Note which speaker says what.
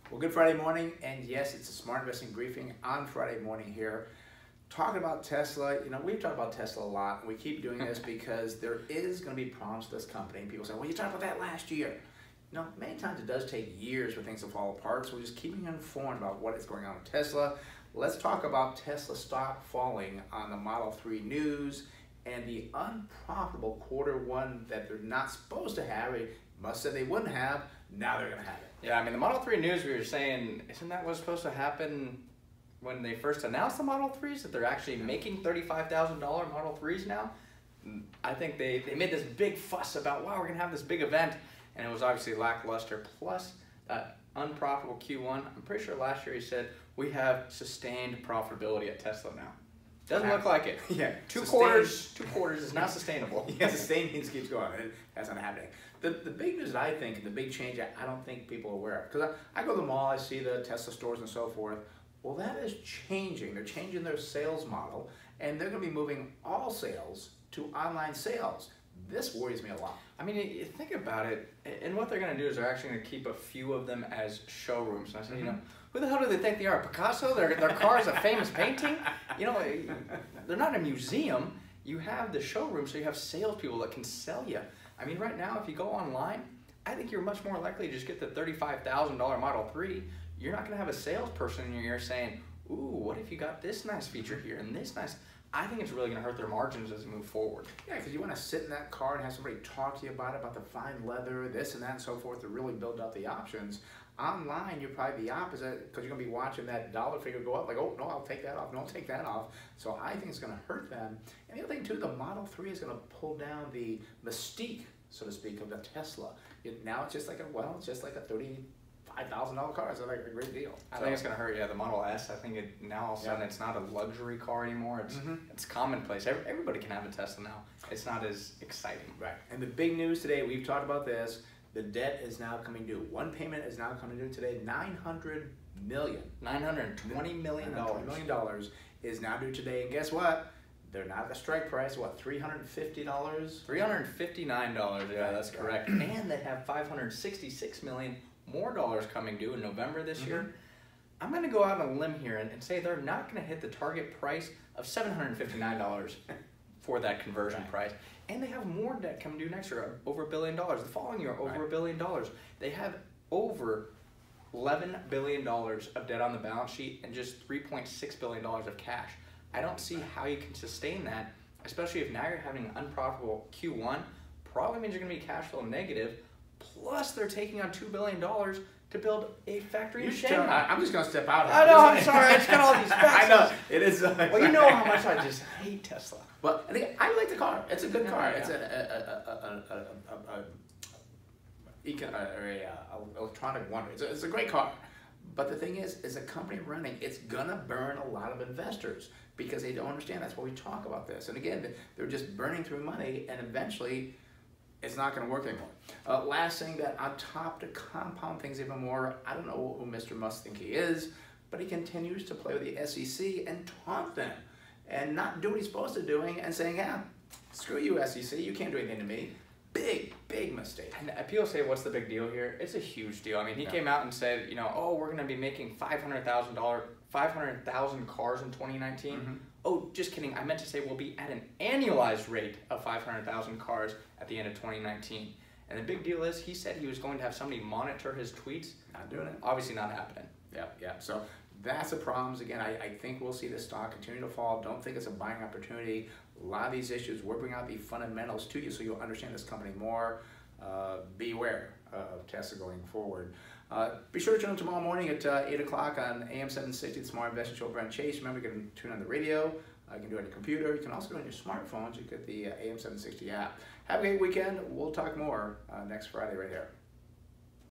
Speaker 1: Well, good Friday morning, and yes, it's a Smart Investing Briefing on Friday morning here. Talking about Tesla, we've talked about Tesla a lot, and we keep doing this because there is going to be problems with this company. And people say, well, you talked about that last year. Many times it does take years for things to fall apart, so we're just keeping you informed about what is going on with Tesla. Let's talk about Tesla stock falling on the Model 3 news and the unprofitable Q1 that they're not supposed to have. They must have said they wouldn't have, now they're going to have it.
Speaker 2: Yeah, I mean, the Model 3 news, we were saying, isn't that what's supposed to happen when they first announced the Model 3s, that they're actually making $35,000 Model 3s now? I think they made this big fuss about, wow, we're going to have this big event, and it was obviously lackluster, plus that unprofitable Q1. I'm pretty sure last year he said, we have sustained profitability at Tesla now. Doesn't look like it.
Speaker 1: Yeah,
Speaker 2: two quarters is not sustainable.
Speaker 1: Yeah, sustained means keeps going. That's not happening. The big news, I think, the big change I don't think people are aware of, because I go to the mall, I see the Tesla stores and so forth. Well, that is changing. They're changing their sales model, and they're going to be moving all sales to online sales. This worries me a lot.
Speaker 2: I mean, you think about it, and what they're going to do is they're actually going to keep a few of them as showrooms. And I said, who the hell do they think they are? Picasso? Their car is a famous painting? They're not a museum. You have the showroom, so you have salespeople that can sell you. I mean, right now, if you go online, I think you're much more likely to just get the $35,000 Model 3. You're not going to have a salesperson in your ear saying, ooh, what if you got this nice feature here and this nice... I think it's really going to hurt their margins as they move forward.
Speaker 1: Yeah, because you want to sit in that car and have somebody talk to you about the fine leather, this and that and so forth to really build out the options. Online, you're probably the opposite, because you're going to be watching that dollar figure go up like, oh, no, I'll take that off, no, I'll take that off. So I think it's going to hurt them. And the other thing, too, the Model 3 is going to pull down the mystique, so to speak, of the Tesla. Now it's just like it's just like a $35,000 car. It's like a great deal.
Speaker 2: I think it's going to hurt. Yeah, the Model S, I think now all of a sudden it's not a luxury car anymore. It's commonplace. Everybody can have a Tesla now. It's not as exciting.
Speaker 1: Right. And the big news today, we've talked about this, the debt is now coming due. One payment is now coming due today, $900 million.
Speaker 2: $920 million.
Speaker 1: $920 million is now due today. And guess what? They're not at the strike price, what, $350?
Speaker 2: $359, yeah, that's correct. And they have $566 million more dollars coming due in November this year. I'm going to go out on a limb here and say they're not going to hit the target price of $759 for that conversion price. And they have more debt coming due next year, over $1 billion. The following year, over $1 billion. They have over $11 billion of debt on the balance sheet and just $3.6 billion of cash. I don't see how you can sustain that, especially if now you're having an unprofitable Q1. Probably means you're going to be cash flow negative. Plus, they're taking on $2 billion to build a factory in Shanghai.
Speaker 1: I'm just going to step out.
Speaker 2: I know, I'm sorry. I just got all these facts.
Speaker 1: I know. It is.
Speaker 2: Well, you know how much I just hate Tesla.
Speaker 1: Well, I like the car. It's a good car.
Speaker 2: Yeah.
Speaker 1: It's an electronic wonder. It's a great car. But the thing is a company running, it's going to burn a lot of investors because they don't understand. That's why we talk about this. And again, they're just burning through money, and eventually it's not going to work anymore. Last thing, that on top to compound things even more, I don't know who Mr. Musk thinks he is, but he continues to play with the SEC and taunt them and not do what he's supposed to be doing and saying, yeah, screw you, SEC, you can't do anything to me. Big mistake.
Speaker 2: And people say, what's the big deal here? It's a huge deal. I mean, he came out and said, oh, we're going to be making 500,000 cars in 2019. Oh, just kidding. I meant to say we'll be at an annualized rate of 500,000 cars at the end of 2019. And the big deal is, he said he was going to have somebody monitor his tweets.
Speaker 1: Not doing it.
Speaker 2: Obviously not happening.
Speaker 1: Yeah. So that's the problems. Again, I think we'll see the stock continue to fall. Don't think it's a buying opportunity. A lot of these issues, we're bringing out the fundamentals to you so you'll understand this company more. Beware of Tesla going forward. Be sure to tune in tomorrow morning at 8 o'clock on AM 760, the Smart Investing Show with Brent Chase. Remember, you can tune on the radio. You can do it on your computer. You can also do it on your smartphones. You get the AM 760 app. Have a great weekend. We'll talk more next Friday right here.